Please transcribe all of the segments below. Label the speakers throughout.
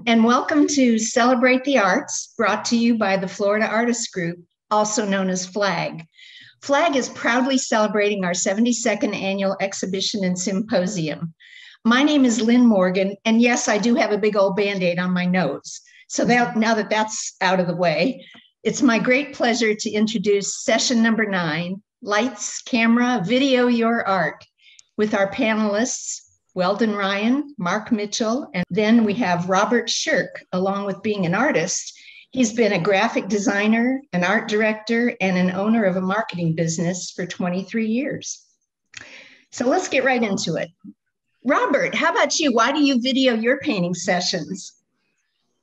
Speaker 1: and welcome to Celebrate the Arts, brought to you by the Florida Artists Group, also known as FLAG. FLAG is proudly celebrating our 72nd annual exhibition and symposium. My name is Lynn Morgan, and yes, I do have a big old Band-Aid on my nose. So now that that's out of the way, it's my great pleasure to introduce session number 9, Lights, Camera, Video Your Art, with our panelists, Weldon Ryan, Mark Mitchell, and then we have Robert Shirk. Along with being an artist, he's been a graphic designer, an art director, and an owner of a marketing business for 23 years. So let's get right into it. Robert, how about you? Why do you video your painting sessions?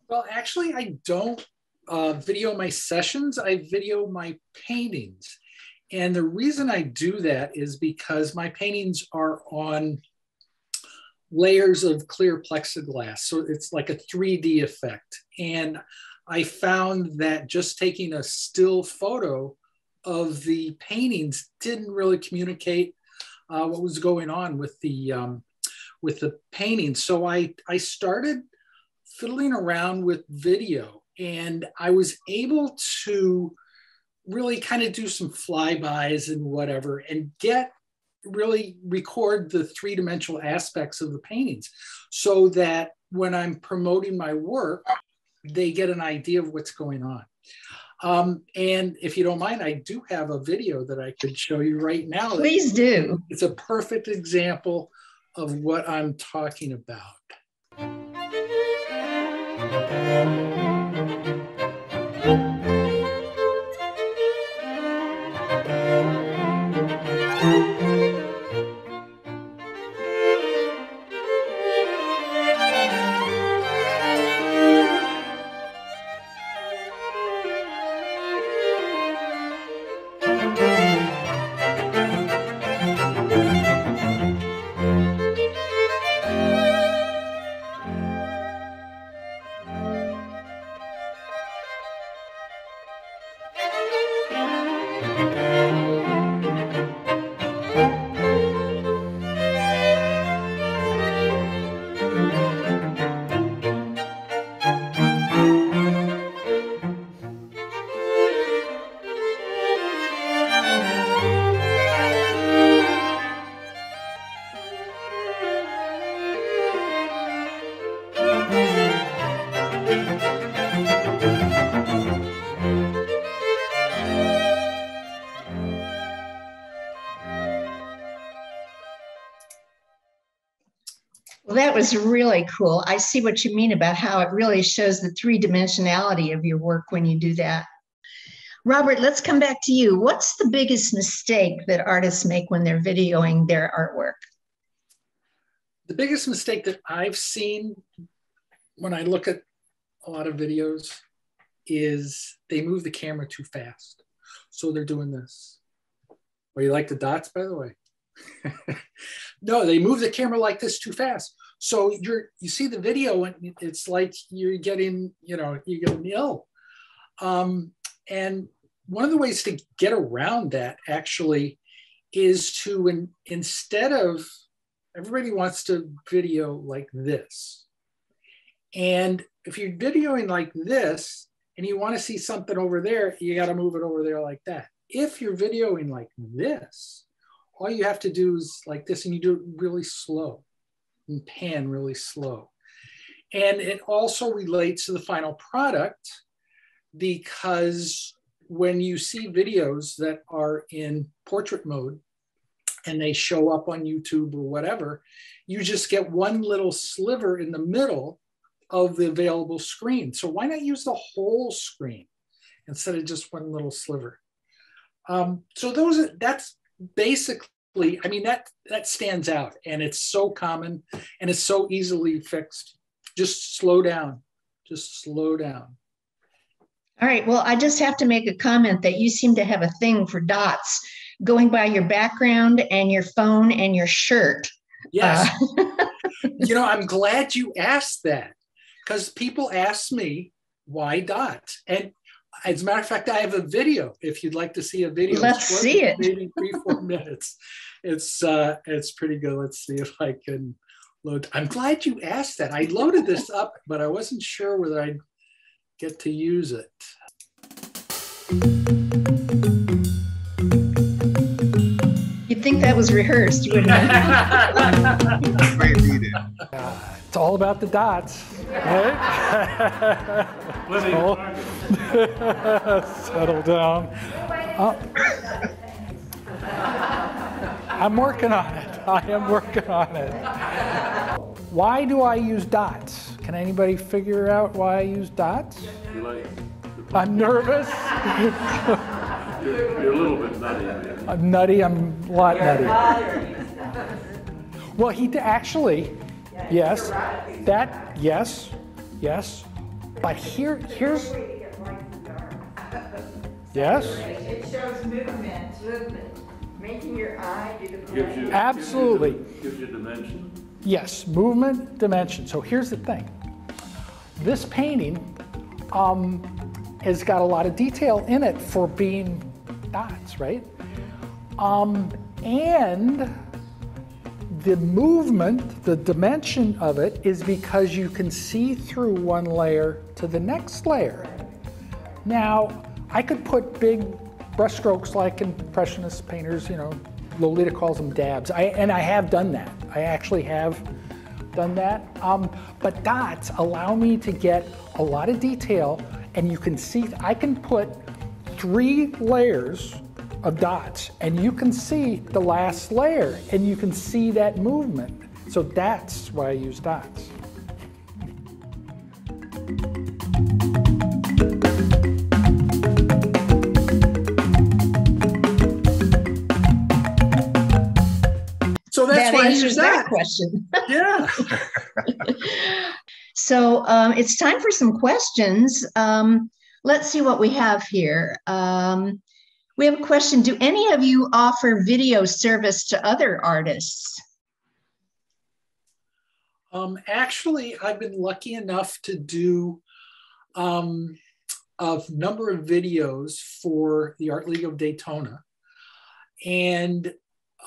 Speaker 2: Well, actually, I don't video my sessions. I video my paintings. And the reason I do that is because my paintings are on layers of clear plexiglass. So it's like a 3D effect. And I found that just taking a still photo of the paintings didn't really communicate what was going on with the painting. So I started fiddling around with video, and I was able to really kind of do some flybys and whatever, and really record the three-dimensional aspects of the paintings so that when I'm promoting my work, they get an idea of what's going on. And if you don't mind, I do have a video that I could show you right now.
Speaker 1: Please do.
Speaker 2: It's a perfect example of what I'm talking about.
Speaker 1: Well, that was really cool. I see what you mean about how it really shows the three-dimensionality of your work when you do that. Robert, let's come back to you. What's the biggest mistake that artists make when they're videoing their artwork?
Speaker 2: The biggest mistake that I've seen when I look at a lot of videos is they move the camera too fast. So they're doing this. Well, you like the dots, by the way? No, they move the camera like this too fast. So you see the video and it's like you're getting ill. And one of the ways to get around that actually is to, instead of, everybody wants to video like this. And if you're videoing like this and you want to see something over there, you got to move it over there like that. If you're videoing like this, all you have to do is like this, and you do it really slow and pan really slow. And it also relates to the final product, because when you see videos that are in portrait mode and they show up on YouTube or whatever, you just get one little sliver in the middle of the available screen. So why not use the whole screen instead of just one little sliver? So that's basically, I mean, that stands out, and it's so common and it's so easily fixed. Just slow down, just slow down.
Speaker 1: All right, well, I just have to make a comment that you seem to have a thing for dots going by your background and your phone and your shirt.
Speaker 2: Yes. I'm glad you asked that, because people ask me why dots. And as a matter of fact, I have a video. If you'd like to see a video,
Speaker 1: let's see it.
Speaker 2: Maybe 3-4 minutes. It's pretty good. Let's see if I can load. I'm glad you asked that. I loaded this up, but I wasn't sure whether I'd get to use it.
Speaker 1: You'd think that was rehearsed, wouldn't you?
Speaker 3: It's all about the dots, right? Settle down. I'm working on it. I am working on it. Why do I use dots? Can anybody figure out why I use dots? I'm nervous.
Speaker 4: You're a little bit nutty.
Speaker 3: I'm nutty. I'm a lot nutty. Well, he actually, yes, that, yes. But here's, yes.
Speaker 5: It shows movement, making your eye do the play.
Speaker 3: Absolutely.
Speaker 4: Gives you dimension.
Speaker 3: Yes, movement, dimension. So here's the thing. This painting has got a lot of detail in it for being dots, right? And the movement, the dimension of it is because you can see through one layer to the next layer. Now, I could put big brush strokes like impressionist painters, you know, Lolita calls them dabs. And I have done that. I actually have done that. But dots allow me to get a lot of detail, and you can see, I can put 3 layers of dots, and you can see the last layer, and you can see that movement. So that's why I use dots.
Speaker 2: So that's why I use
Speaker 1: that
Speaker 2: that
Speaker 1: question.
Speaker 2: Yeah.
Speaker 1: So it's time for some questions. Let's see what we have here. We have a question. Do any of you offer video service to other artists?
Speaker 2: Actually, I've been lucky enough to do a number of videos for the Art League of Daytona. And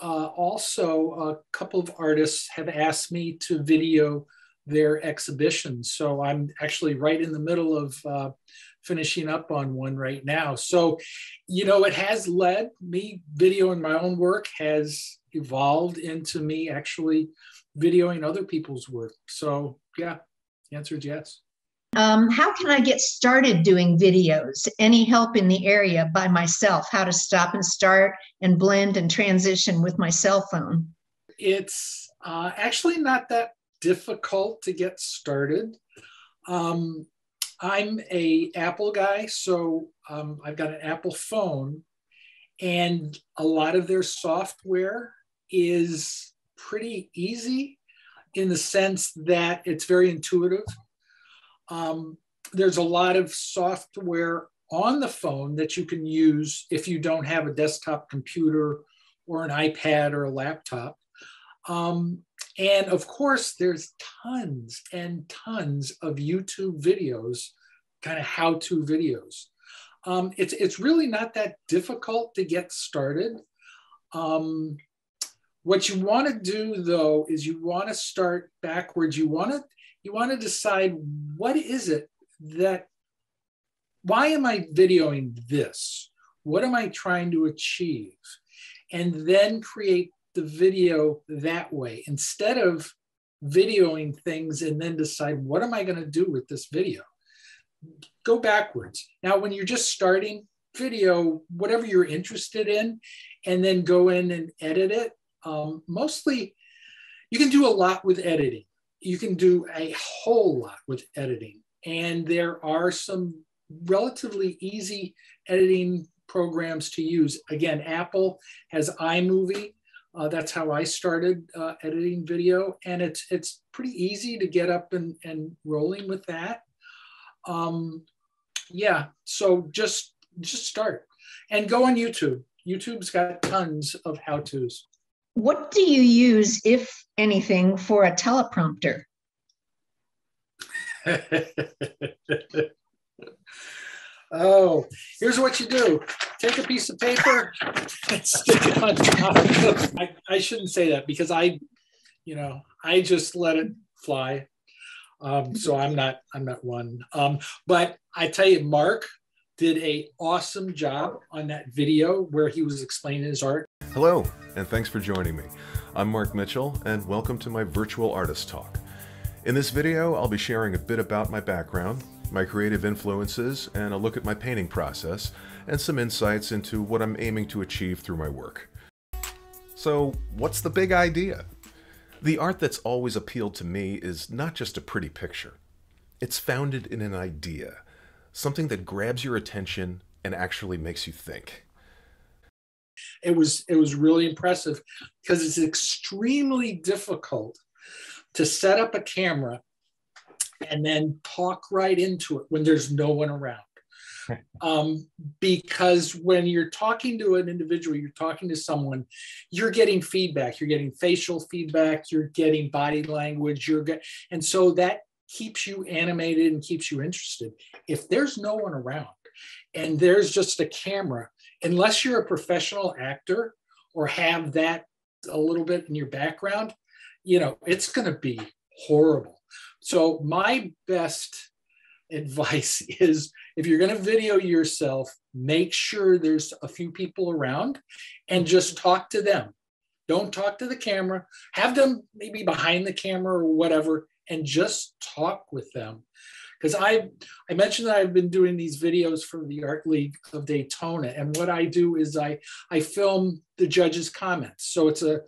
Speaker 2: also a couple of artists have asked me to video their exhibitions. So I'm actually right in the middle of finishing up on one right now. So, you know, it has led me, videoing my own work has evolved into me actually videoing other people's work. So yeah, the answer is yes.
Speaker 1: How can I get started doing videos? Any help in the area by myself? How to stop and start and blend and transition with my cell phone?
Speaker 2: It's actually not that difficult to get started. I'm a Apple guy, so I've got an Apple phone, and a lot of their software is pretty easy in the sense that it's very intuitive. There's a lot of software on the phone that you can use if you don't have a desktop computer or an iPad or a laptop. And of course, there's tons and tons of YouTube videos, kind of how-to videos. It's really not that difficult to get started. What you want to do, though, is you want to start backwards. You want to decide, what is it that, why am I videoing this? What am I trying to achieve? And then create the video that way, instead of videoing things and then decide, what am I going to do with this video? Go backwards. Now, when you're just starting, video whatever you're interested in, and then go in and edit it. Mostly, you can do a lot with editing. You can do a whole lot with editing. And there are some relatively easy editing programs to use. Again, Apple has iMovie. That's how I started editing video. And it's pretty easy to get up and rolling with that. Yeah, so just start. And go on YouTube. YouTube's got tons of how-tos.
Speaker 1: What do you use, if anything, for a teleprompter?
Speaker 2: Oh, here's what you do. Take a piece of paper and stick it on top. I shouldn't say that, because I I just let it fly. So I'm not one. But I tell you, Mark did an awesome job on that video where he was explaining his art.
Speaker 6: Hello, and thanks for joining me. I'm Mark Mitchell, and welcome to my virtual artist talk. In this video, I'll be sharing a bit about my background, my creative influences, and a look at my painting process, and some insights into what I'm aiming to achieve through my work. So, what's the big idea? The art that's always appealed to me is not just a pretty picture. It's founded in an idea, something that grabs your attention and actually makes you think.
Speaker 2: It was really impressive because it's extremely difficult to set up a camera and then talk right into it when there's no one around. Because when you're talking to an individual, you're talking to someone, you're getting feedback, you're getting facial feedback, you're getting body language, and so that keeps you animated and keeps you interested. If there's no one around and there's just a camera, unless you're a professional actor or have that a little bit in your background, it's going to be horrible. So my best advice is, if you're going to video yourself, make sure there's a few people around and just talk to them. Don't talk to the camera. Have them maybe behind the camera or whatever, and just talk with them. Because I mentioned that I've been doing these videos for the Art League of Daytona, and what I do is I film the judges' comments. So it's a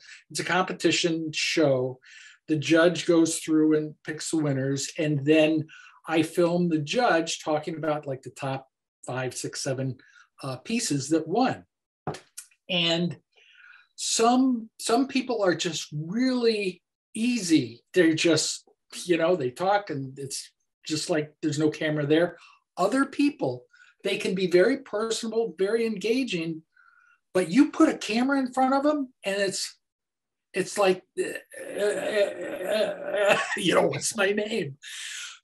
Speaker 2: competition show. The judge goes through and picks the winners, and then I film the judge talking about like the top 5, 6, 7 pieces that won. And some people are just really easy. They're just, they talk and it's just like there's no camera there. Other people, they can be very personable, very engaging, but you put a camera in front of them and it's like, what's my name?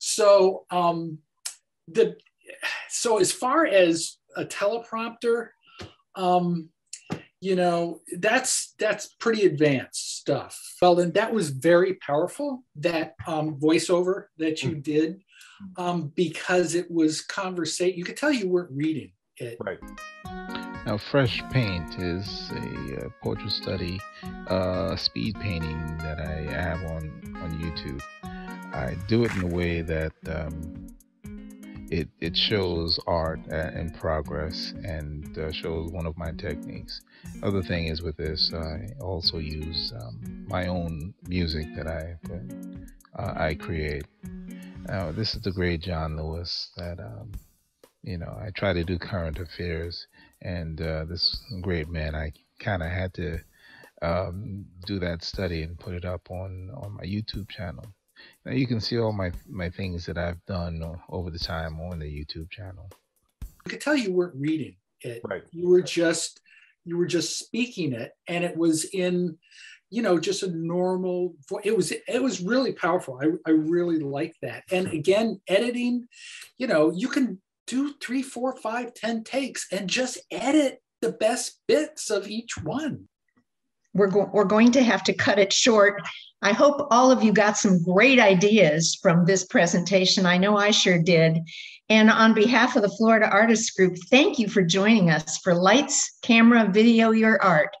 Speaker 2: So, so as far as a teleprompter, that's pretty advanced stuff. Well, and that was very powerful, that voiceover that you did, because it was conversation. You could tell you weren't reading it.
Speaker 6: Right.
Speaker 7: Now, Fresh Paint is a portrait study, speed painting that I have on YouTube. I do it in a way that it shows art in progress and shows one of my techniques. Other thing is with this, I also use my own music that I create. This is the great John Lewis that I try to do current affairs, and this great man, I kind of had to do that study and put it up on my YouTube channel. Now you can see all my things that I've done over the time on the YouTube channel.
Speaker 2: You could tell you weren't reading it.
Speaker 6: Right.
Speaker 2: You were just speaking it, and it was in, just a normal voice. It was really powerful. I really like that. And again, editing, you can do 3, 4, 5, 10 takes and just edit the best bits of each one.
Speaker 1: We're going to have to cut it short. I hope all of you got some great ideas from this presentation. I know I sure did. And on behalf of the Florida Artists Group, thank you for joining us for Lights, Camera, Video Your Art.